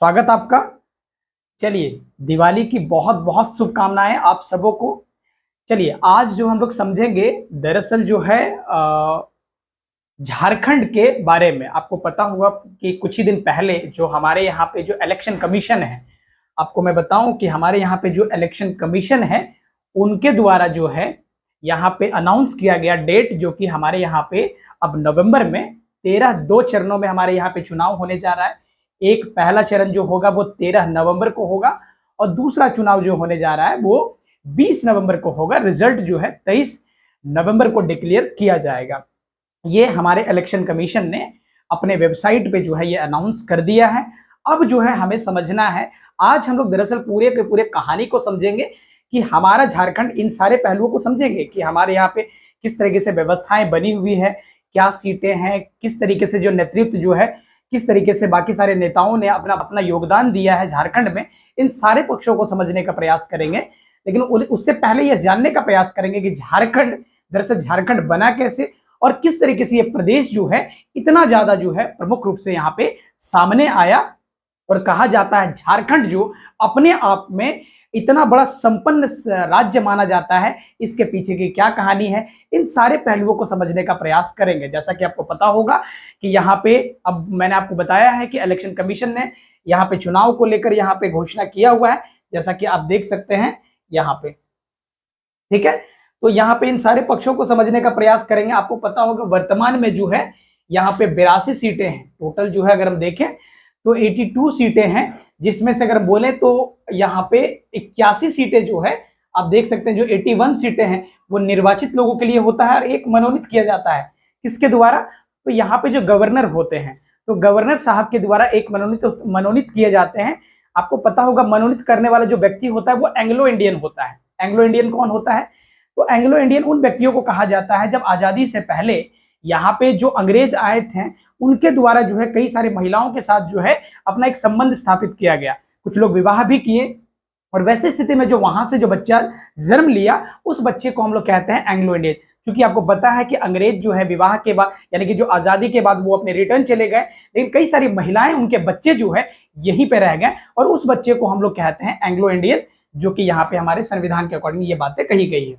स्वागत आपका। चलिए, दिवाली की बहुत बहुत शुभकामनाएं आप सबों को। चलिए, आज जो हम लोग समझेंगे दरअसल जो है झारखंड के बारे में। आपको पता होगा कि कुछ ही दिन पहले जो हमारे यहाँ पे जो इलेक्शन कमीशन है, आपको मैं बताऊं कि हमारे यहाँ पे जो इलेक्शन कमीशन है उनके द्वारा जो है यहाँ पे अनाउंस किया गया डेट, जो कि हमारे यहाँ पे अब नवंबर में 2 चरणों में हमारे यहाँ पे चुनाव होने जा रहा है। एक पहला चरण जो होगा वो 13 नवंबर को होगा और दूसरा चुनाव जो होने जा रहा है वो 20 नवंबर को होगा। रिजल्ट जो है 23 नवंबर को डिक्लेयर किया जाएगा। ये हमारे इलेक्शन कमीशन ने अपने वेबसाइट पे जो है ये अनाउंस कर दिया है। अब जो है हमें समझना है, आज हम लोग दरअसल पूरे के पूरे कहानी को समझेंगे कि हमारा झारखंड, इन सारे पहलुओं को समझेंगे कि हमारे यहाँ पे किस तरीके से व्यवस्थाएं बनी हुई है, क्या सीटें हैं, किस तरीके से जो नेतृत्व जो है, किस तरीके से बाकी सारे नेताओं ने अपना अपना योगदान दिया है झारखंड में। इन सारे पक्षों को समझने का प्रयास करेंगे, लेकिन उससे पहले यह जानने का प्रयास करेंगे कि झारखंड, दरअसल झारखंड बना कैसे और किस तरीके से ये प्रदेश जो है इतना ज्यादा जो है प्रमुख रूप से यहाँ पे सामने आया। और कहा जाता है झारखंड जो अपने आप में इतना बड़ा संपन्न राज्य माना जाता है, इसके पीछे की क्या कहानी है, इन सारे पहलुओं को समझने का प्रयास करेंगे। जैसा कि आपको पता होगा कि यहाँ पे अब मैंने आपको बताया है कि इलेक्शन कमीशन ने यहाँ पे चुनाव को लेकर यहाँ पे घोषणा किया हुआ है, जैसा कि आप देख सकते हैं यहाँ पे। ठीक है, तो यहाँ पे इन सारे पक्षों को समझने का प्रयास करेंगे। आपको पता होगा वर्तमान में जो है यहाँ पे 82 सीटें हैं टोटल। जो है अगर हम देखें तो 82 सीटें हैं, जिसमें से अगर बोले तो यहाँ पे 81 सीटें जो है आप देख सकते हैं, जो 81 सीटें हैं वो निर्वाचित लोगों के लिए होता है और एक मनोनीत किया जाता है। किसके द्वारा? तो यहाँ पे जो गवर्नर होते हैं, तो गवर्नर साहब के द्वारा एक मनोनीत किए जाते हैं। आपको पता होगा मनोनीत करने वाला जो व्यक्ति होता है वो एंग्लो इंडियन होता है। एंग्लो इंडियन कौन होता है? तो एंग्लो इंडियन उन व्यक्तियों को कहा जाता है जब आजादी से पहले यहाँ पे जो अंग्रेज आए थे उनके द्वारा जो है कई सारी महिलाओं के साथ जो है अपना एक संबंध स्थापित किया गया। कुछ लोग विवाह भी किए और वैसे स्थिति में जो वहां से जो बच्चा जन्म लिया उस बच्चे को हम लोग कहते हैं एंग्लो इंडियन। क्योंकि आपको पता है कि अंग्रेज जो है विवाह के बाद, यानी कि जो आजादी के बाद वो अपने रिटर्न चले गए, लेकिन कई सारी महिलाएं, उनके बच्चे जो है यहीं पे रह गए और उस बच्चे को हम लोग कहते हैं एंग्लो इंडियन, जो कि यहाँ पे हमारे संविधान के अकॉर्डिंग ये बातें कही गई है।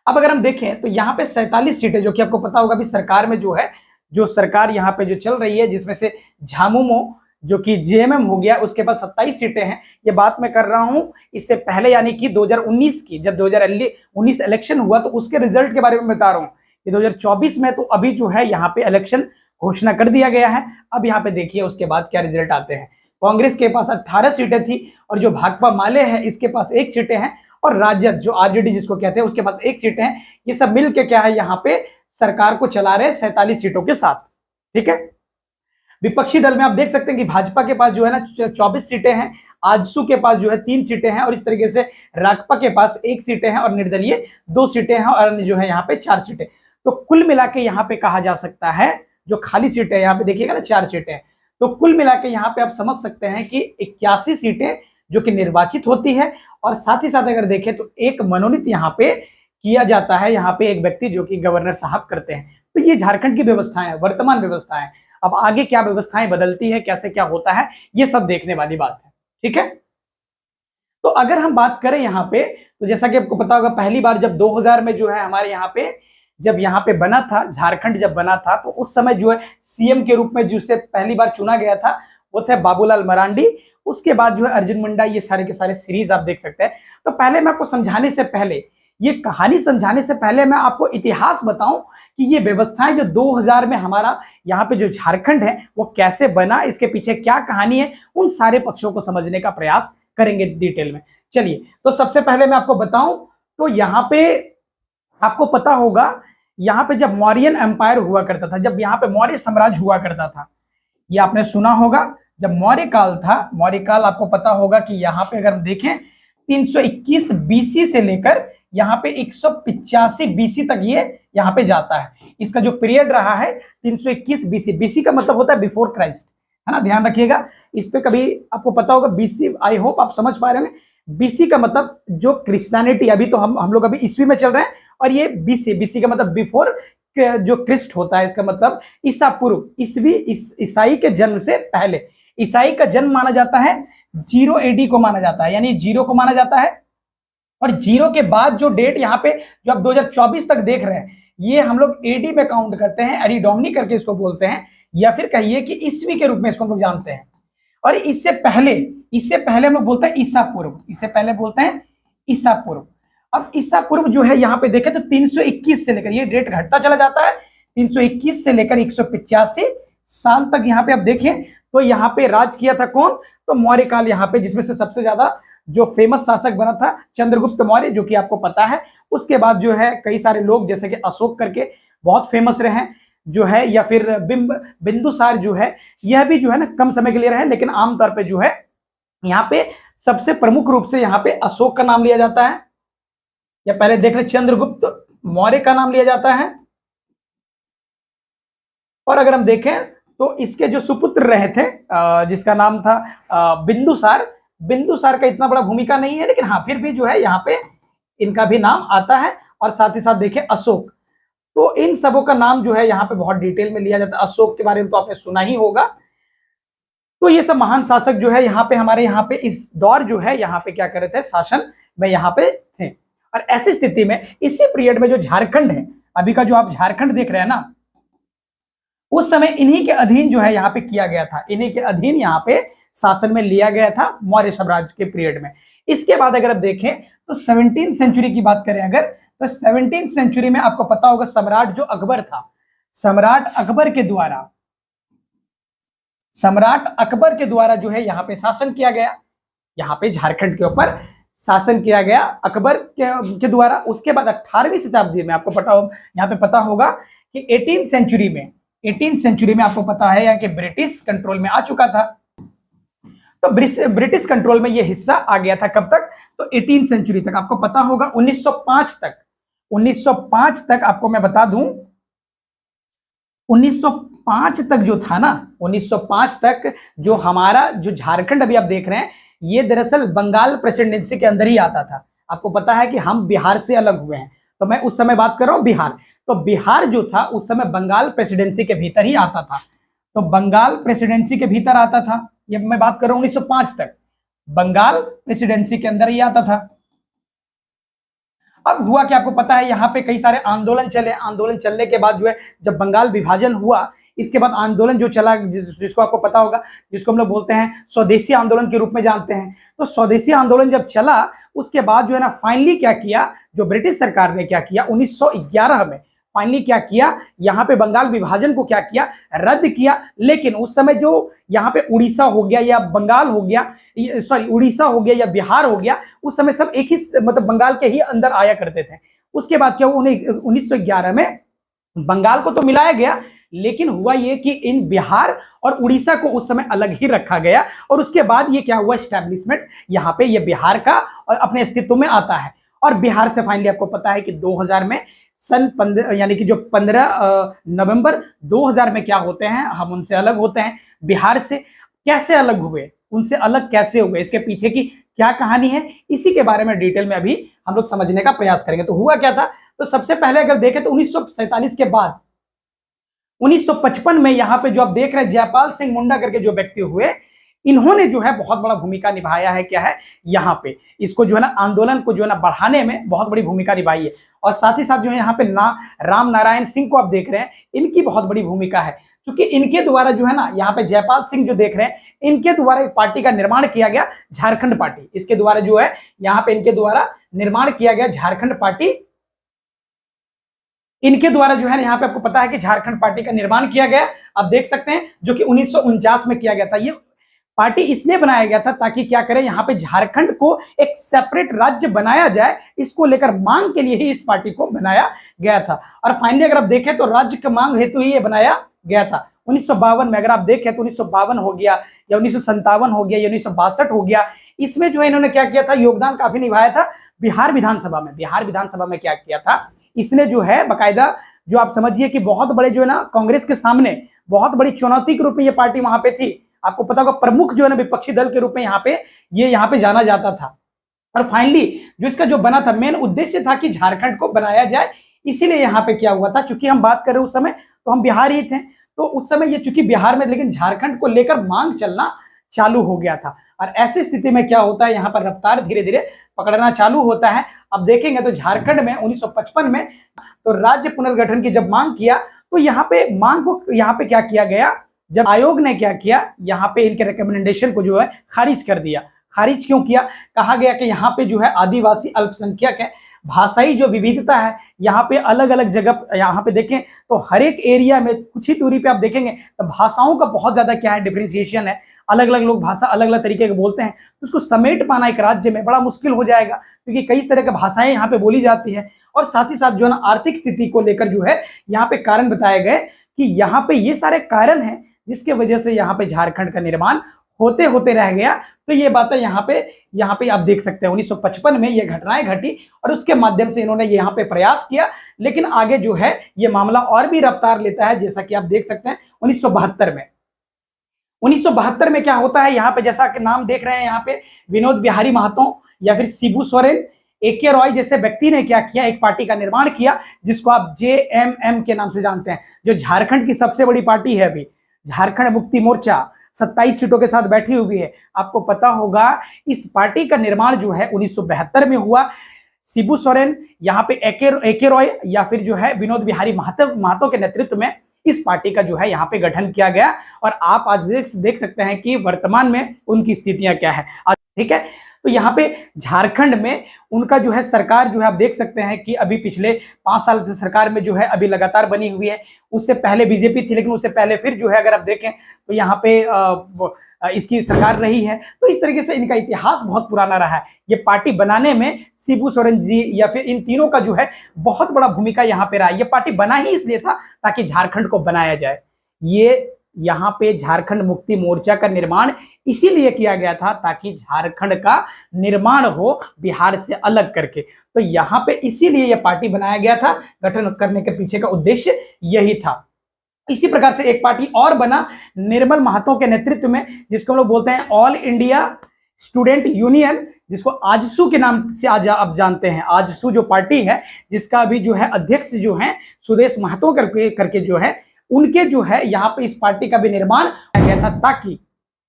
अब अगर हम देखें तो यहाँ पे 47 सीटें, जो कि आपको पता होगा अभी सरकार में जो है, जो सरकार यहाँ पे जो चल रही है, जिसमें से झामुमो जो कि जेएमएम हो गया, उसके पास 27 सीटें हैं। ये बात मैं कर रहा हूं इससे पहले, यानी कि 2019 की, जब 2019 इलेक्शन हुआ तो उसके रिजल्ट के बारे में बता रहा हूं कि 2024 में तो अभी जो है यहाँ पे इलेक्शन घोषणा कर दिया गया है। अब यहाँ पे देखिए उसके बाद क्या रिजल्ट आते हैं। कांग्रेस के पास 18 सीटें थी और जो भाकपा माले है इसके पास 1 सीटें हैं और राजद जो आरजेडी जिसको कहते हैं उसके पास 1 सीटें हैं। ये सब मिलके क्या है, यहाँ पे सरकार को चला रहे 47 सीटों के साथ। ठीक है, विपक्षी दल में आप देख सकते हैं कि भाजपा के पास जो है ना 24 सीटें हैं, आजसू के पास जो है 3 सीटें हैं और इस तरीके से राकपा के पास 1 सीटें हैं और निर्दलीय 2 सीटें हैं और जो है यहाँ पे 4 सीटें। तो कुल मिला के यहाँ पे कहा जा सकता है, जो खाली सीटें यहाँ पे देखिएगा ना 4 सीटें, तो कुल मिला के यहाँ पे आप समझ सकते हैं कि 81 सीटें जो कि निर्वाचित होती है और साथ ही साथ अगर देखें तो एक मनोनीत यहाँ पे किया जाता है, यहाँ पे एक व्यक्ति जो कि गवर्नर साहब करते हैं। तो ये झारखंड की व्यवस्थाएं, वर्तमान व्यवस्थाएं। अब आगे क्या व्यवस्थाएं बदलती है, कैसे क्या होता है, ये सब देखने वाली बात है। ठीक है, तो अगर हम बात करें यहाँ पे, तो जैसा कि आपको पता होगा पहली बार जब 2000 में जो है हमारे यहाँ पे, जब यहाँ पे बना था झारखंड, जब बना था तो उस समय जो है सीएम के रूप में जिसे पहली बार चुना गया था वो थे बाबूलाल मरांडी। उसके बाद जो है अर्जुन मुंडा, ये सारे के सारे सीरीज आप देख सकते हैं। तो पहले मैं आपको समझाने से पहले, ये कहानी समझाने से पहले मैं आपको इतिहास बताऊं कि ये व्यवस्थाएं जो 2000 में हमारा यहाँ पे जो झारखंड है वो कैसे बना, इसके पीछे क्या कहानी है, उन सारे पक्षों को समझने का प्रयास करेंगे डिटेल में। चलिए, तो सबसे पहले मैं आपको बताऊं तो यहाँ पे आपको पता होगा, यहाँ पे जब मौर्यन एम्पायर हुआ करता था, जब यहाँ पे मौर्य साम्राज्य हुआ करता था, ये आपने सुना होगा। जब मौर्य काल था, मौर्य काल आपको पता होगा कि यहाँ पे अगर हम देखें 321 बीसी से लेकर यहाँ पे 185 बीसी तक ये यहाँ पे जाता है। इसका जो पीरियड रहा है 321 बीसी, बीसी का मतलब होता है बिफोर क्राइस्ट, है ना, ध्यान रखिएगा इस पे। कभी आपको पता होगा बीसी, आई होप आप समझ पा रहे होंगे, बीसी का मतलब जो क्रिश्चियनिटी, अभी तो हम लोग अभी ईस्वी में चल रहे हैं, और ये बीसी, बीसी का मतलब बिफोर जो क्रिस्ट होता है, इसका मतलब ईसा पूर्व, ईसवी ईसाई के जन्म से पहले। ईसाई का जन्म माना जाता है 0 AD को माना जाता है, यानी 0 को माना जाता है। और 0 के बाद जो डेट यहाँ पे जो आप 2024 तक देख रहे हैं, ये हम लोग AD में काउंट करते हैं, एरी डोमिनी करके इसको बोलते हैं, या फिर कहिए कि ईस्वी के रूप में इसको हम लोग जानते हैं। और इससे पहले हम लोग बोलते हैं ईसा पूर्व, इससे पहले बोलते हैं ईसा पूर्व। अब ईसा पूर्व जो है यहाँ पे देखें तो 321 से लेकर, ये डेट घटता चला जाता है, 321 से लेकर 185 साल तक यहाँ पे आप देखें तो यहाँ पे राज किया था कौन, तो मौर्य काल यहाँ पे, जिसमें से सबसे ज्यादा जो फेमस शासक बना था चंद्रगुप्त मौर्य, जो कि आपको पता है। उसके बाद जो है कई सारे लोग जैसे कि अशोक करके बहुत फेमस रहे हैं जो है, या फिर बिंदुसार जो है, यह भी जो है ना कम समय के लिए रहे, लेकिन आमतौर पे जो है यहाँ पे सबसे प्रमुख रूप से यहाँ पे अशोक का नाम लिया जाता है, या पहले देख ले चंद्रगुप्त मौर्य का नाम लिया जाता है। और अगर हम देखें तो इसके जो सुपुत्र रहे थे जिसका नाम था बिंदुसार का इतना बड़ा भूमिका नहीं है, लेकिन हाँ फिर भी जो है यहाँ पे इनका भी नाम आता है। और साथ ही साथ देखें अशोक, तो इन सबों का नाम जो है यहाँ पे बहुत डिटेल में लिया जाता है। अशोक के बारे में तो आपने सुना ही होगा। तो ये सब महान शासक जो है यहाँ पे हमारे यहाँ पे इस दौर जो है यहाँ पे क्या कर रहे थे, शासन में यहाँ पे थे। और ऐसी स्थिति में इसी पीरियड में जो झारखंड है, अभी का जो आप झारखंड देख रहे हैं ना, उस समय इन्हीं के अधीन जो है यहाँ पे किया गया था, इन्हीं के अधीन यहाँ पे शासन में लिया गया था मौर्य साम्राज्य के पीरियड में। इसके बाद अगर आप देखें तो 17वीं सेंचुरी की बात करें अगर, तो 17वीं सेंचुरी में आपको पता होगा सम्राट जो अकबर था, सम्राट अकबर के द्वारा जो है यहाँ पे शासन किया गया, यहाँ पे झारखंड के ऊपर शासन किया गया अकबर के द्वारा। उसके बाद 18वीं शताब्दी में आपको यहाँ पे पता होगा कि 18वीं सेंचुरी में आपको पता है यहाँ कि ब्रिटिश कंट्रोल में आ चुका था। तो ब्रिटिश कंट्रोल में ये हिस्सा आ गया था कब तक, तो 18वीं सेंचुरी तक। आपको पता होगा 1905 तक आपको मैं बता दूं, 1905 तक जो था ना, 1905 तक जो हमारा जो झारखंड अभी आप देख रहे हैं, ये दरअसल बंगाल प्रेसिडेंसी के अंदर ही आता था। आपको पता है कि हम बिहार से अलग हुए हैं, तो मैं उस समय बात कर रहा हूं बिहार। तो बिहार जो था उस समय बंगाल प्रेसिडेंसी के भीतर ही आता था, तो बंगाल प्रेसिडेंसी के भीतर आता था। ये मैं बात कर रहा हूं 1905 तक बंगाल प्रेसिडेंसी के अंदर ही आता था। अब हुआ कि आपको पता है यहाँ पे कई सारे आंदोलन चले, आंदोलन चलने के बाद जो है जब बंगाल विभाजन हुआ, इसके बाद आंदोलन जो चला जिसको आपको पता होगा, जिसको हम लोग बोलते हैं स्वदेशी आंदोलन के रूप में जानते हैं। तो स्वदेशी आंदोलन जब चला उसके बाद जो है ना फाइनली क्या किया, जो ब्रिटिश सरकार ने क्या किया 1911 में फाइनली क्या किया, यहाँ पे बंगाल विभाजन को क्या किया, रद्द किया। लेकिन उस समय जो यहाँ पे उड़ीसा हो गया या बंगाल हो गया, सॉरी उड़ीसा हो गया या बिहार हो गया, उस समय सब एक ही मतलब बंगाल के ही अंदर आया करते थे। उसके बाद क्या हुआ, 1911 में बंगाल को तो मिलाया गया, लेकिन हुआ ये कि इन बिहार और उड़ीसा को उस समय अलग ही रखा गया। और उसके बाद ये क्या हुआ, एस्टैब्लिशमेंट यहाँ पे ये बिहार का और अपने अस्तित्व में आता है। और बिहार से फाइनली आपको पता है कि 2000 में सन 15 यानी कि जो 15 नवंबर 2000 में क्या होते हैं, हम उनसे अलग होते हैं। बिहार से कैसे अलग हुए, उनसे अलग कैसे हुए, इसके पीछे की क्या कहानी है, इसी के बारे में डिटेल में अभी हम लोग समझने का प्रयास करेंगे। तो हुआ क्या था, तो सबसे पहले अगर देखें तो 1947 के बाद 1955 में यहाँ पे जो आप देख रहे हैं जयपाल सिंह मुंडा करके जो व्यक्ति हुए, इन्होंने जो है बहुत बड़ा भूमिका निभाया है। क्या है यहाँ पे, इसको जो है ना आंदोलन को जो है ना बढ़ाने में बहुत बड़ी भूमिका निभाई है। और साथ ही साथ जो है यहाँ पे राम नारायण सिंह को आप देख रहे हैं, इनकी बहुत बड़ी भूमिका है, क्योंकि इनके द्वारा जो है ना यहाँ पे जयपाल सिंह जो देख रहे हैं, इनके द्वारा एक पार्टी का निर्माण किया गया, झारखंड पार्टी। इसके द्वारा जो है यहाँ पे इनके द्वारा निर्माण किया गया झारखंड पार्टी। इनके द्वारा जो है यहाँ पे आपको पता है कि झारखंड पार्टी का निर्माण किया गया, आप देख सकते हैं, जो कि 1949 में किया गया था। ये पार्टी इसलिए बनाया गया था ताकि क्या करें, यहाँ पे झारखंड को एक सेपरेट राज्य बनाया जाए, इसको लेकर मांग के लिए ही इस पार्टी को बनाया गया था। और फाइनली अगर आप देखें तो राज्य की मांग हेतु ही ये बनाया गया था। 1952 में अगर आप देखें तो 1952 हो गया या 1957 हो गया या 1962 हो गया, इसमें जो है इन्होंने क्या किया था, योगदान काफी निभाया था बिहार विधानसभा में। बिहार विधानसभा में क्या किया था, इसने जो है बकायदा जो आप समझिए कि बहुत बड़े जो है ना कांग्रेस के सामने बहुत बड़ी चुनौती के रूप में ये पार्टी वहां पे थी। आपको पता होगा प्रमुख जो है ना विपक्षी दल के रूप में यहाँ पे जाना जाता था। और फाइनली जो इसका जो बना था, मेन उद्देश्य था कि झारखंड को बनाया जाए। इसीलिए यहाँ पे क्या हुआ था, चूंकि हम बात करें उस समय तो हम बिहार ही थे, तो उस समय ये चूंकि बिहार में, लेकिन झारखंड को लेकर मांग चलना चालू हो गया था। और ऐसी स्थिति में क्या होता है, यहाँ पर रफ्तार धीरे धीरे पकड़ना चालू होता है। अब देखेंगे तो झारखंड में 1955 में तो राज्य पुनर्गठन की जब मांग किया, तो यहाँ पे मांग को यहाँ पे क्या किया गया, जब आयोग ने क्या किया, यहाँ पे इनके रिकमेंडेशन को जो है खारिज कर दिया। खारिज क्यों किया, कहा गया कि यहाँ पे जो है आदिवासी अल्पसंख्यक है, भाषाई जो विविधता है, यहाँ पे अलग अलग जगह, यहाँ पे देखें तो हर एक एरिया में कुछ ही दूरी पे आप देखेंगे तो भाषाओं का बहुत ज्यादा क्या है, डिफरेंशिएशन है। अलग अलग लोग भाषा अलग अलग तरीके के बोलते हैं, तो उसको समेट पाना एक राज्य में बड़ा मुश्किल हो जाएगा, क्योंकि कई तरह की भाषाएं यहाँ पे बोली जाती है। और साथ ही साथ जो है ना आर्थिक स्थिति को लेकर जो है यहाँ पे कारण बताए गए कि यहाँ पे ये सारे कारण हैं जिसके वजह से यहाँ पे झारखंड का निर्माण होते होते रह गया। तो ये बातें यहाँ पे आप देख सकते हैं 1955 में ये घटनाएं घटी और उसके माध्यम से इन्होंने यहाँ पे प्रयास किया। लेकिन आगे जो है ये मामला और भी रफ्तार लेता है, जैसा कि आप देख सकते हैं 1972 में क्या होता है, यहाँ पे जैसा कि नाम देख रहे हैं, यहाँ पे विनोद बिहारी महतो या फिर शिबू सोरेन, ए.के. रॉय जैसे व्यक्ति ने क्या किया, एक पार्टी का निर्माण किया जिसको आप जेएमएम के नाम से जानते हैं, जो झारखंड की सबसे बड़ी पार्टी है अभी, झारखंड मुक्ति मोर्चा 27 सीटों के साथ बैठी हुई है। आपको पता होगा इस पार्टी का निर्माण जो है 1972 में हुआ। शिबू सोरेन, यहाँ पे ए.के. रॉय या फिर जो है विनोद बिहारी महतो के नेतृत्व में इस पार्टी का जो है यहाँ पे गठन किया गया। और आप आज देख सकते हैं कि वर्तमान में उनकी स्थितियां क्या है। ठीक है, तो यहाँ पे झारखंड में उनका जो है सरकार जो है आप देख सकते हैं कि अभी पिछले 5 साल से सरकार में जो है अभी लगातार बनी हुई है। उससे पहले बीजेपी थी, लेकिन उससे पहले फिर जो है अगर आप देखें तो यहाँ पे इसकी सरकार रही है। तो इस तरीके से इनका इतिहास बहुत पुराना रहा है। ये पार्टी बनाने में शिबू सोरेन जी या फिर इन तीनों का जो है बहुत बड़ा भूमिका यहाँ पे रहा। ये पार्टी बना ही इसलिए था ताकि झारखंड को बनाया जाए। ये यहाँ पे झारखंड मुक्ति मोर्चा का निर्माण इसीलिए किया गया था ताकि झारखंड का निर्माण हो बिहार से अलग करके। तो यहाँ पे इसीलिए यह पार्टी बनाया गया था, गठन करने के पीछे का उद्देश्य यही था। इसी प्रकार से एक पार्टी और बना निर्मल महतो के नेतृत्व में, जिसको हम लोग बोलते हैं ऑल इंडिया स्टूडेंट यूनियन, जिसको आजसू के नाम से आज आप जानते हैं। आजसू जो पार्टी है जिसका अभी जो है अध्यक्ष जो है सुदेश महतो करके जो है, उनके जो है यहाँ पे इस पार्टी का भी निर्माण किया गया था, ताकि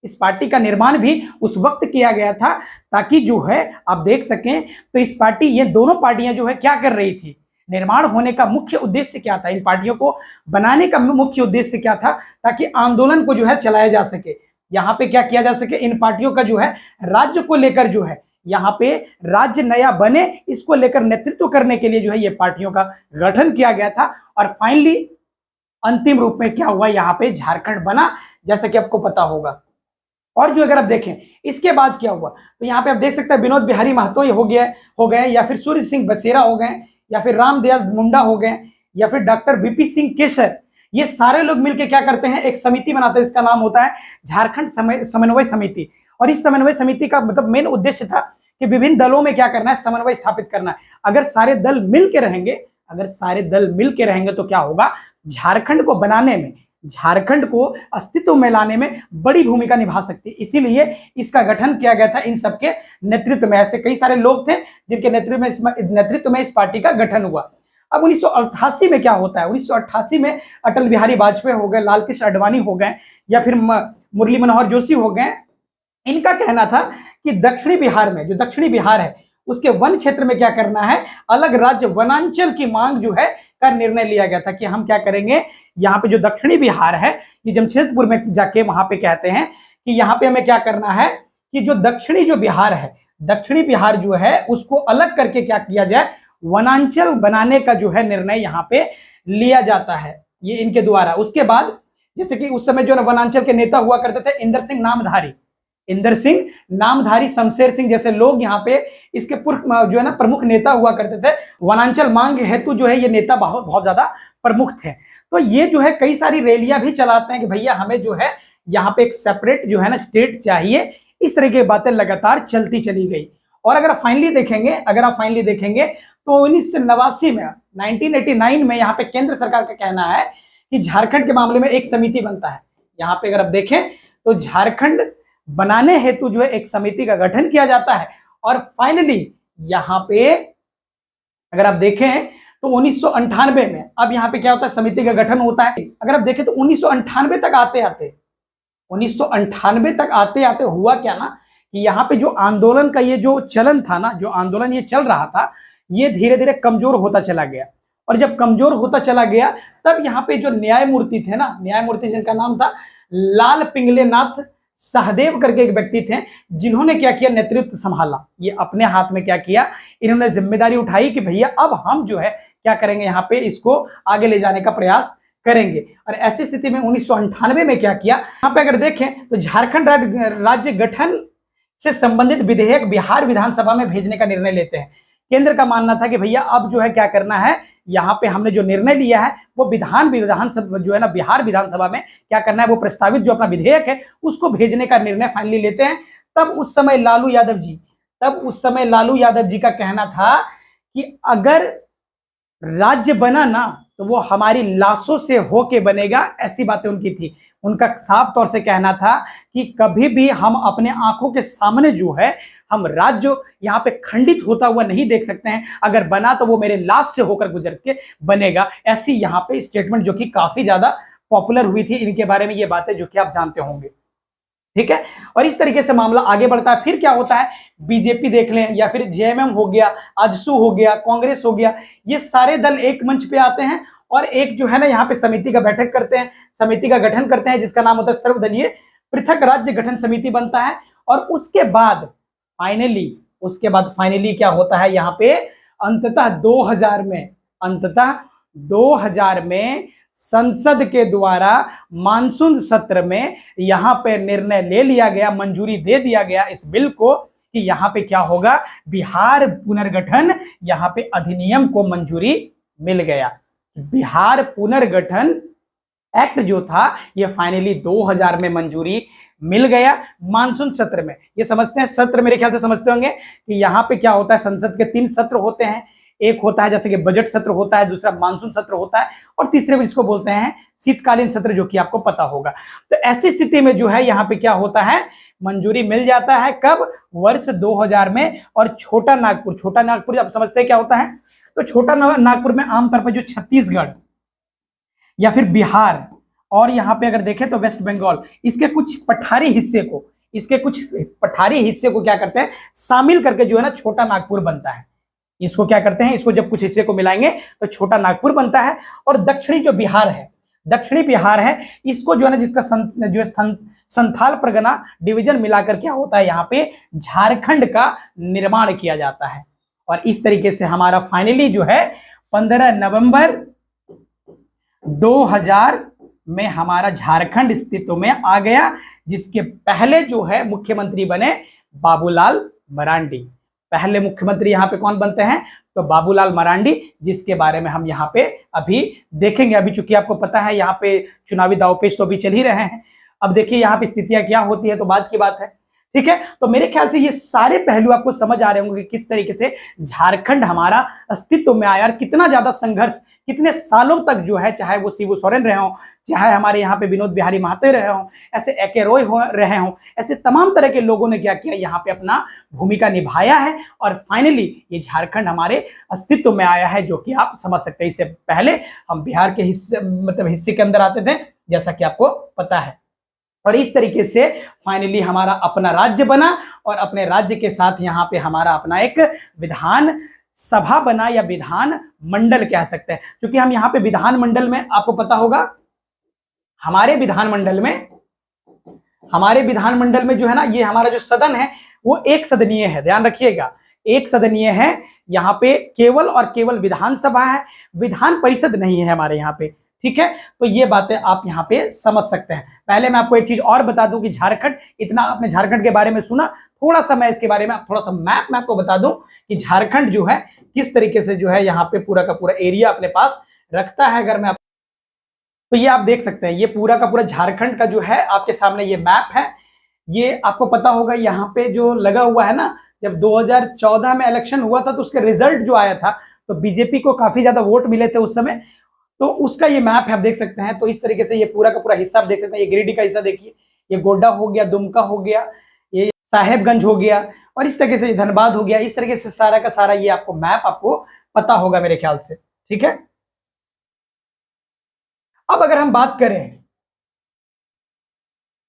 इस पार्टी का निर्माण भी उस वक्त किया गया था ताकि जो है आप देख सकें। तो इस पार्टी, ये दोनों पार्टियां जो है क्या कर रही थी, निर्माण होने का मुख्य उद्देश्य क्या था, इन पार्टियों को बनाने का मुख्य उद्देश्य क्या था, ताकि आंदोलन को जो है चलाया जा सके। यहाँ पे क्या किया जा सके, इन पार्टियों का जो है राज्य को लेकर जो है यहाँ पे राज्य नया बने, इसको लेकर नेतृत्व करने के लिए जो है ये पार्टियों का गठन किया गया था। और फाइनली अंतिम रूप में क्या हुआ, यहाँ पे झारखंड बना, जैसा कि आपको पता होगा। और जो अगर आप देखें इसके बाद क्या हुआ, तो यहाँ पे आप देख सकते हैं विनोद बिहारी महतो हो गए, या फिर सूर्य सिंह बसेरा हो गए, या फिर रामदयाल मुंडा हो गए, या फिर डॉक्टर बीपी सिंह केसर। ये सारे लोग मिलकर क्या करते हैं, एक समिति बनाते हैं, इसका नाम होता है झारखंड समन्वय समिति। और इस समन्वय समिति का मतलब मेन उद्देश्य था कि विभिन्न दलों में क्या करना है, समन्वय स्थापित करना है। अगर सारे दल मिल के रहेंगे तो क्या होगा, झारखंड को बनाने में, झारखंड को अस्तित्व में लाने में बड़ी भूमिका निभा सकती है। इसीलिए इसका गठन किया गया था इन सबके नेतृत्व में। ऐसे कई सारे लोग थे जिनके नेतृत्व में इस पार्टी का गठन हुआ। अब 1988 में क्या होता है, 1988 में अटल बिहारी वाजपेयी हो गए, लाल कृष्ण आडवाणी हो गए, या फिर मुरली मनोहर जोशी हो गए। इनका कहना था कि दक्षिणी बिहार में, जो दक्षिणी बिहार है उसके वन क्षेत्र में क्या करना है, अलग राज्य वनांचल की मांग जो है का निर्णय लिया गया था कि हम क्या करेंगे, यहाँ पे जो दक्षिणी बिहार है, ये जमशेदपुर में जाके वहां पे कहते हैं कि यहाँ पे हमें क्या करना है कि जो दक्षिणी जो बिहार है, दक्षिणी बिहार जो है उसको अलग करके क्या किया जाए, वनांचल बनाने का जो है निर्णय यहाँ पे लिया जाता है, ये इनके द्वारा। उसके बाद जैसे कि उस समय जो वनांचल के नेता हुआ करते थे इंदर सिंह नामधारी, शमशेर सिंह जैसे लोग यहाँ पे इसके जो है ना प्रमुख नेता हुआ करते थे। वनांचल मांग हेतु जो है ये नेता बहुत ज्यादा प्रमुख थे। तो ये जो है कई सारी रैलियां भी चलाते हैं कि भैया हमें जो है यहाँ पे एक सेपरेट जो है ना स्टेट चाहिए। इस तरह की बातें लगातार चलती चली गई। और अगर आप फाइनली देखेंगे तो 1989 में 1989 में यहाँ पे केंद्र सरकार का कहना है कि झारखंड के मामले में एक समिति बनता है। यहाँ पे अगर आप देखें तो झारखंड बनाने हेतु जो है एक समिति का गठन किया जाता है। और फाइनली यहाँ पे अगर आप देखें तो 1998 में अब यहाँ पे क्या होता है, समिति का गठन होता है। अगर आप देखें तो 1998 तक आते 1998 तक आते आते हुआ क्या ना कि यहाँ पे जो आंदोलन का ये जो चलन था ना, जो आंदोलन ये चल रहा था, ये धीरे धीरे कमजोर होता चला गया। और जब कमजोर होता चला गया तब यहाँ पे जो न्यायमूर्ति थे ना, न्यायमूर्ति जिनका नाम था लाल पिंगलेनाथ सहदेव करके एक व्यक्ति थे, जिन्होंने क्या किया, नेतृत्व संभाला। ये अपने हाथ में क्या किया, इन्होंने जिम्मेदारी उठाई कि भैया अब हम जो है क्या करेंगे, यहाँ पे इसको आगे ले जाने का प्रयास करेंगे। और ऐसी स्थिति में 1998 में क्या किया, यहाँ पे अगर देखें तो झारखंड राज्य गठन से संबंधित विधेयक बिहार विधानसभा में भेजने का निर्णय लेते हैं। केंद्र का मानना था कि भैया अब जो है क्या करना है, यहाँ पे हमने जो निर्णय लिया है वो विधानसभा जो है ना, बिहार विधानसभा में क्या करना है, वो प्रस्तावित जो अपना विधेयक है उसको भेजने का निर्णय फाइनली लेते हैं। तब उस समय लालू यादव जी का कहना था कि अगर राज्य बना ना तो वो हमारी लाशों से होके बनेगा, ऐसी बातें उनकी थी। उनका साफ तौर से कहना था कि कभी भी हम अपने आंखों के सामने जो है हम राज्य यहाँ पे खंडित होता हुआ नहीं देख सकते हैं, अगर बना तो वो मेरे लाश से होकर गुजर के बनेगा। ऐसी यहाँ पे स्टेटमेंट जो कि काफी ज्यादा पॉपुलर हुई थी, इनके बारे में ये बातें जो कि आप जानते होंगे, ठीक है। और इस तरीके से मामला आगे बढ़ता है। फिर क्या होता है, बीजेपी देख लें या फिर जेएमएम हो गया, आजसू हो गया, कांग्रेस हो गया, ये सारे दल एक मंच पे आते हैं और एक जो है ना यहाँ पे समिति का बैठक करते हैं, समिति का गठन करते हैं, जिसका नाम होता है सर्वदलीय पृथक राज्य गठन समिति बनता है। और उसके बाद फाइनली क्या होता है, यहाँ पे अंततः 2000 में संसद के द्वारा मानसून सत्र में यहां पे निर्णय ले लिया गया, मंजूरी दे दिया गया इस बिल को कि यहां पे क्या होगा, बिहार पुनर्गठन यहां पे अधिनियम को मंजूरी मिल गया। बिहार पुनर्गठन एक्ट जो था ये फाइनली 2000 में मंजूरी मिल गया मानसून सत्र में। ये समझते हैं सत्र, मेरे ख्याल से समझते होंगे कि यहाँ पे क्या होता है, संसद के 3 सत्र होते हैं। एक होता है जैसे कि बजट सत्र होता है, दूसरा मानसून सत्र होता है, और तीसरे जिसको बोलते हैं शीतकालीन सत्र, जो कि आपको पता होगा। तो ऐसी स्थिति में जो है यहाँ पे क्या होता है, मंजूरी मिल जाता है कब, वर्ष 2000 में। और छोटा नागपुर आप समझते हैं क्या होता है, तो छोटा नागपुर में आमतौर पर जो छत्तीसगढ़ या फिर बिहार और यहाँ पे अगर देखें तो वेस्ट बंगाल, इसके कुछ पठारी हिस्से को क्या करते हैं, शामिल करके जो है ना छोटा नागपुर बनता है। इसको क्या करते हैं, इसको जब कुछ हिस्से को मिलाएंगे तो छोटा नागपुर बनता है। और दक्षिणी बिहार है, इसको जो है ना जिसका संथाल परगना डिवीजन मिलाकर क्या होता है, यहाँ पे झारखंड का निर्माण किया जाता है। और इस तरीके से हमारा फाइनली जो है 15 नवंबर 2000 में हमारा झारखंड अस्तित्व में आ गया, जिसके पहले जो है मुख्यमंत्री बने बाबूलाल मरांडी। पहले मुख्यमंत्री यहाँ पे कौन बनते हैं, तो बाबूलाल मरांडी, जिसके बारे में हम यहाँ पे अभी देखेंगे। अभी चूंकि आपको पता है यहाँ पे चुनावी दांवपेच तो अभी चल ही रहे हैं। अब देखिए यहाँ पे स्थितियां क्या होती है, तो बाद की बात है, ठीक है। तो मेरे ख्याल से ये सारे पहलू आपको समझ आ रहे होंगे कि किस तरीके से झारखंड हमारा अस्तित्व में आया और कितना ज्यादा संघर्ष, कितने सालों तक जो है, चाहे वो शिबू सोरेन रहे हों, चाहे हमारे यहाँ पे विनोद बिहारी महतो रहे हों, ऐसे एके रॉय रहे हों, ऐसे तमाम तरह के लोगों ने क्या किया, यहाँ पे अपना भूमिका निभाया है। और फाइनली ये झारखंड हमारे अस्तित्व में आया है, जो कि आप समझ सकते हैं। इससे पहले हम बिहार के हिस्से के अंदर आते थे, जैसा कि आपको पता है। और इस तरीके से फाइनली हमारा अपना राज्य बना और अपने राज्य के साथ यहाँ पे हमारा अपना एक विधान सभा बना, या विधान मंडल कह सकते हैं। क्योंकि हम यहाँ पे विधान मंडल में, आपको पता होगा हमारे विधानमंडल में जो है ना, ये हमारा जो सदन है वो एक सदनीय है, ध्यान रखिएगा, एक सदनीय है। यहाँ पे केवल और केवल विधानसभा है, विधान परिषद नहीं है हमारे यहाँ पे, ठीक है। तो ये बातें आप यहाँ पे समझ सकते हैं। पहले मैं आपको एक चीज और बता दूं कि झारखंड, इतना आपने झारखंड के बारे में सुना, थोड़ा सा मैं इसके बारे में थोड़ा सा मैप में आपको बता दूं कि झारखंड जो है किस तरीके से जो है यहाँ पे पूरा का पूरा एरिया अपने पास रखता है। अगर मैं तो ये आप देख सकते हैं, ये पूरा का पूरा झारखंड का जो है आपके सामने ये मैप है। ये आपको पता होगा यहाँ पे जो लगा हुआ है ना, जब 2014 में इलेक्शन हुआ था तो उसके रिजल्ट जो आया था, तो बीजेपी को काफी ज्यादा वोट मिले थे उस समय, तो उसका ये मैप है, आप देख सकते हैं। तो इस तरीके से ये पूरा का पूरा हिस्सा आप देख सकते हैं। ये गिरिडीह का हिस्सा देखिए, ये गोड्डा हो गया, दुमका हो गया, ये साहेबगंज हो गया, और इस तरीके से धनबाद हो गया। इस तरीके से सारा का सारा ये आपको मैप आपको पता होगा मेरे ख्याल से, ठीक है। अब अगर हम बात करें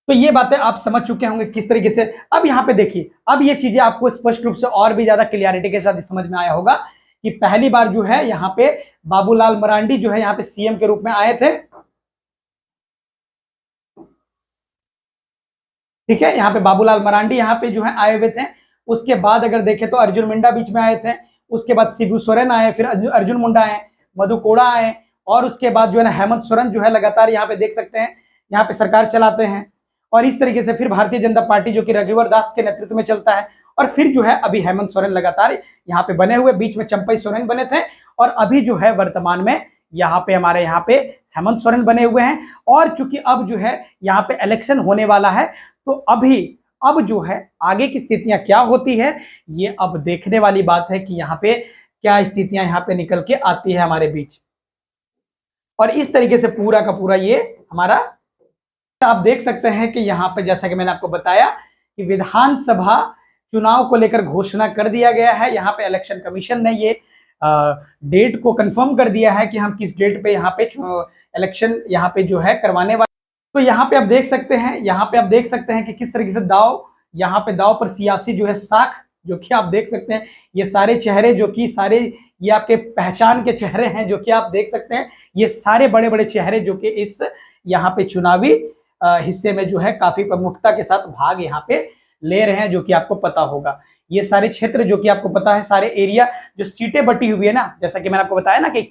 तो ये बातें आप समझ चुके होंगे किस तरीके से। अब यहाँ पे देखिए, अब ये चीजें आपको स्पष्ट रूप से और भी ज्यादा क्लियरिटी के साथ समझ में आया होगा कि पहली बार जो है यहाँ पे बाबूलाल मरांडी जो है यहाँ पे सीएम के रूप में आए थे। ठीक है, यहाँ पे बाबूलाल मरांडी यहाँ पे जो है आए हुए थे। उसके बाद अगर देखें तो अर्जुन मुंडा बीच में आए थे। उसके बाद शिबू सोरेन आए, फिर अर्जुन मुंडा आए, मधु कोड़ा आए, और उसके बाद जो है ना हेमंत सोरेन जो है लगातार यहाँ पे देख सकते हैं यहाँ पे सरकार चलाते हैं। और इस तरीके से फिर भारतीय जनता पार्टी जो कि रघुवर दास के नेतृत्व में चलता है, और फिर जो है अभी हेमंत सोरेन लगातार यहाँ पे बने हुए, बीच में चंपई सोरेन बने थे, और अभी जो है वर्तमान में यहाँ पे हमारे यहाँ पे हेमंत सोरेन बने हुए हैं। और चूंकि अब जो है यहाँ पे इलेक्शन होने वाला है, तो अब जो है आगे की स्थितियां क्या होती है, ये अब देखने वाली बात है कि यहाँ पे क्या स्थितियां यहाँ पे निकल के आती है हमारे बीच। और इस तरीके से पूरा का पूरा ये हमारा आप देख सकते हैं कि यहाँ पे जैसा कि मैंने आपको बताया कि विधानसभा चुनाव को लेकर घोषणा कर दिया गया है। यहाँ पे इलेक्शन कमीशन ने ये डेट को कंफर्म कर दिया है कि हम किस डेट पे यहाँ पे इलेक्शन यहाँ पे जो है करवाने वाले। तो यहाँ पे आप देख सकते हैं, यहाँ पे आप देख सकते हैं कि किस तरीके से दाव, यहाँ पे दाव पर सियासी जो है साख, जो कि आप देख सकते हैं ये सारे चेहरे जो कि सारे ये आपके पहचान के चेहरे हैं, जो कि आप देख सकते हैं ये सारे बड़े बड़े चेहरे जो कि इस यहाँ पे चुनावी हिस्से में जो है काफी प्रमुखता के साथ भाग यहाँ पे ले रहे हैं, जो कि आपको पता होगा। ये सारे क्षेत्र जो कि आपको पता है, सारे एरिया जो सीटें बटी हुई है ना, जैसा कि मैंने आपको बताया ना कि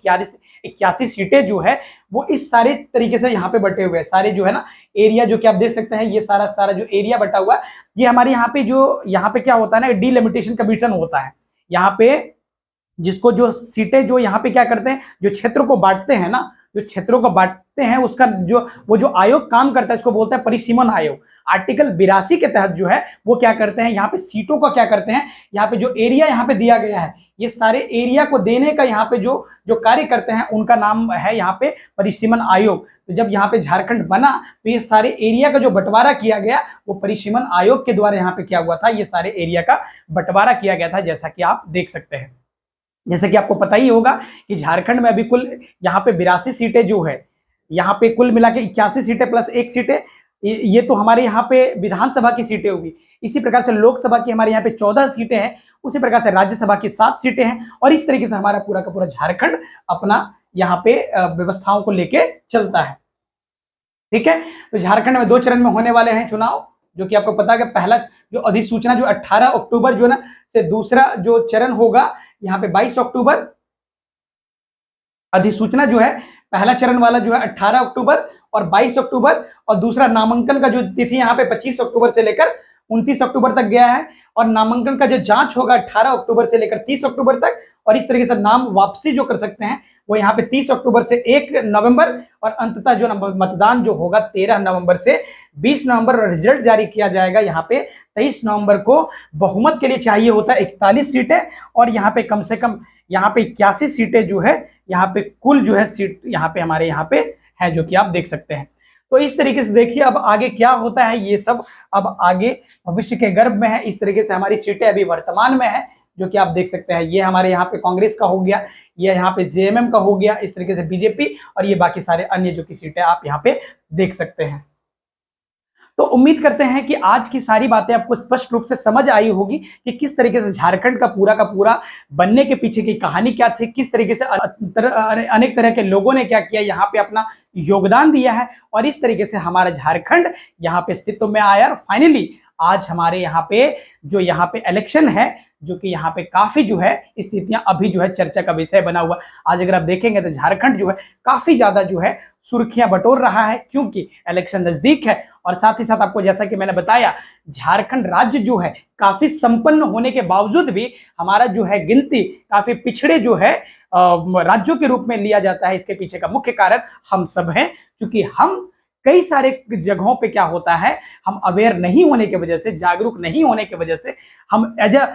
81 सीटें जो है वो इस सारे तरीके से यहाँ पे बटे हुए हैं। सारे जो है ना एरिया जो कि आप देख सकते हैं, ये सारा जो एरिया बटा हुआ है, ये हमारे यहाँ पे जो यहाँ पे क्या होता है ना, डिलिमिटेशन कमीशन होता है यहाँ पे, जिसको जो सीटें जो यहाँ पे क्या करते हैं, जो क्षेत्र को बांटते हैं ना, जो क्षेत्रों को बांटते हैं उसका जो आयोग काम करता है, इसको बोलते हैं परिसीमन आयोग। आर्टिकल 82 के तहत जो है वो क्या करते हैं, यहाँ पे सीटों का क्या करते हैं, यहाँ पे जो एरिया यहाँ पे दिया गया है, ये सारे एरिया को देने का यहाँ पे जो कार्य करते हैं उनका नाम है यहाँ पे परिसीमन आयोग। तो जब यहाँ पे झारखंड बना तो ये सारे एरिया का जो बंटवारा किया गया वो परिसीमन आयोग के द्वारा यहाँ पे क्या हुआ था, ये सारे एरिया का बंटवारा किया गया था, जैसा कि आप देख सकते हैं। जैसे कि आपको पता ही होगा कि झारखंड में अभी कुल यहाँ पे 82 सीटें जो है, यहाँ पे कुल मिला के 81 सीटें प्लस 1 सीटें, ये तो हमारे यहाँ पे विधानसभा की सीटें होगी। इसी प्रकार से लोकसभा की हमारे यहाँ पे 14 सीटें हैं, उसी प्रकार से राज्यसभा की 7 सीटें हैं, और इस तरीके से हमारा पूरा का पूरा झारखंड अपना यहाँ पे व्यवस्थाओं को लेके चलता है। ठीक है, तो झारखंड में 2 चरण में होने वाले हैं चुनाव, जो कि आपको पता है कि पहला जो अधिसूचना जो 18 अक्टूबर जो ना से दूसरा जो चरण होगा यहाँ पे 22 अक्टूबर, अधिसूचना जो है पहला चरण वाला जो है 18 अक्टूबर और 22 अक्टूबर, और दूसरा नामांकन का जो तिथि यहाँ पे 25 अक्टूबर से लेकर 29 अक्टूबर तक गया है, और नामांकन का जो जांच होगा 18 अक्टूबर से लेकर 30 अक्टूबर तक, और इस तरीके से नाम वापसी जो कर सकते हैं वो यहाँ पे 30 अक्टूबर से 1 नवंबर, और अंततः जो मतदान जो होगा 13 नवंबर से 20 नवंबर, और रिजल्ट जारी किया जाएगा यहाँ पे 23 नवंबर को। बहुमत के लिए चाहिए होता है 41 सीटें, और यहाँ पे कम से कम यहाँ पे 81 सीटें जो है यहाँ पे कुल जो है सीट यहाँ पे हमारे यहाँ पे है, जो कि आप देख सकते हैं। तो इस तरीके से देखिए अब आगे क्या होता है, ये सब अब आगे भविष्य के गर्भ में है। इस तरीके से हमारी सीटें अभी वर्तमान में है, जो कि आप देख सकते हैं। ये हमारे यहाँ पे कांग्रेस का हो गया, ये यहाँ पे जेएमएम का हो गया, इस तरीके से बीजेपी, और ये बाकी सारे अन्य जो की सीटें आप यहाँ पे देख सकते हैं। तो उम्मीद करते हैं कि आज की सारी बातें आपको स्पष्ट रूप से समझ आई होगी कि किस तरीके से झारखंड का पूरा बनने के पीछे की कहानी क्या थी, किस तरीके से अनेक तरह के लोगों ने क्या किया, यहाँ पे अपना योगदान दिया है, और इस तरीके से हमारा झारखंड यहाँ पे अस्तित्व में आया। और फाइनली आज हमारे यहाँ पे जो यहाँ पे इलेक्शन है, जो कि यहाँ पे काफी जो है स्थितियां अभी जो है चर्चा का विषय बना हुआ। आज अगर आप देखेंगे तो झारखंड जो है काफी ज्यादा जो है सुर्खियां बटोर रहा है, क्योंकि इलेक्शन नजदीक है। और साथ ही साथ आपको जैसा कि मैंने बताया, झारखंड राज्य जो है काफी संपन्न होने के बावजूद भी हमारा जो है गिनती काफी पिछड़े जो है राज्यों के रूप में लिया जाता है। इसके पीछे का मुख्य कारण हम सब हैं, क्योंकि हम कई सारे जगहों पे क्या होता है, हम अवेयर नहीं होने की वजह से, जागरूक नहीं होने की वजह से, हम एज अ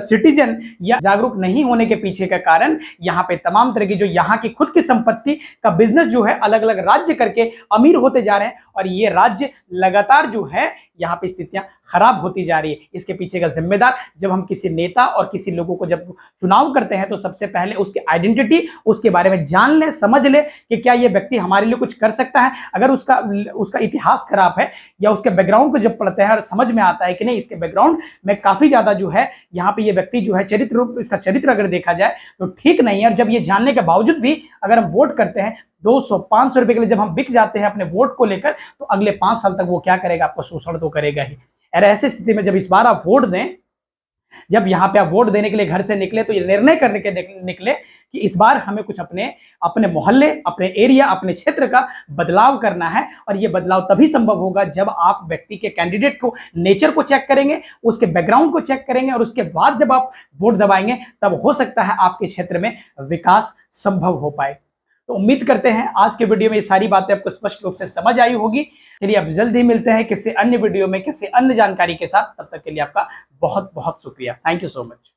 सिटीजन या जागरूक नहीं होने के पीछे का कारण यहाँ पे तमाम तरह की जो यहाँ की खुद की संपत्ति का बिजनेस जो है अलग अलग राज्य करके अमीर होते जा रहे हैं, और ये राज्य लगातार जो है यहाँ पे स्थितियां खराब होती जा रही है। इसके पीछे का जिम्मेदार, जब हम किसी नेता और किसी लोगों को जब चुनाव करते हैं तो सबसे पहले उसकी आइडेंटिटी, उसके बारे में जान ले, समझ ले कि क्या ये व्यक्ति हमारे लिए कुछ कर सकता है। अगर उसका इतिहास खराब है या उसके बैकग्राउंड को जब पढ़ते हैं और समझ में आता है कि नहीं, इसके बैकग्राउंड में काफी ज्यादा जो है यहाँ पे ये व्यक्ति जो है इसका चरित्र अगर देखा जाए तो ठीक नहीं है। और जब ये जानने के बावजूद भी अगर हम वोट करते हैं 200-500 रुपए के लिए, जब हम बिक जाते हैं अपने वोट को लेकर, तो अगले 5 साल तक वो क्या करेगा, आपको शोषण तो करेगा ही। और ऐसी स्थिति में जब इस बार आप वोट दें, जब यहाँ पे आप वोट देने के लिए घर से निकले, तो ये निर्णय करने के निकले कि इस बार हमें कुछ अपने मोहल्ले, अपने एरिया, अपने क्षेत्र का बदलाव करना है। और ये बदलाव तभी संभव होगा जब आप व्यक्ति के कैंडिडेट को, नेचर को चेक करेंगे, उसके बैकग्राउंड को चेक करेंगे, और उसके बाद जब आप वोट दबाएंगे तब हो सकता है आपके क्षेत्र में विकास संभव हो पाए। तो उम्मीद करते हैं आज के वीडियो में ये सारी बातें आपको स्पष्ट रूप से समझ आई होगी। चलिए अब जल्द ही मिलते हैं किसी अन्य वीडियो में किसी अन्य जानकारी के साथ। तब तक के लिए आपका बहुत बहुत शुक्रिया। Thank you so much.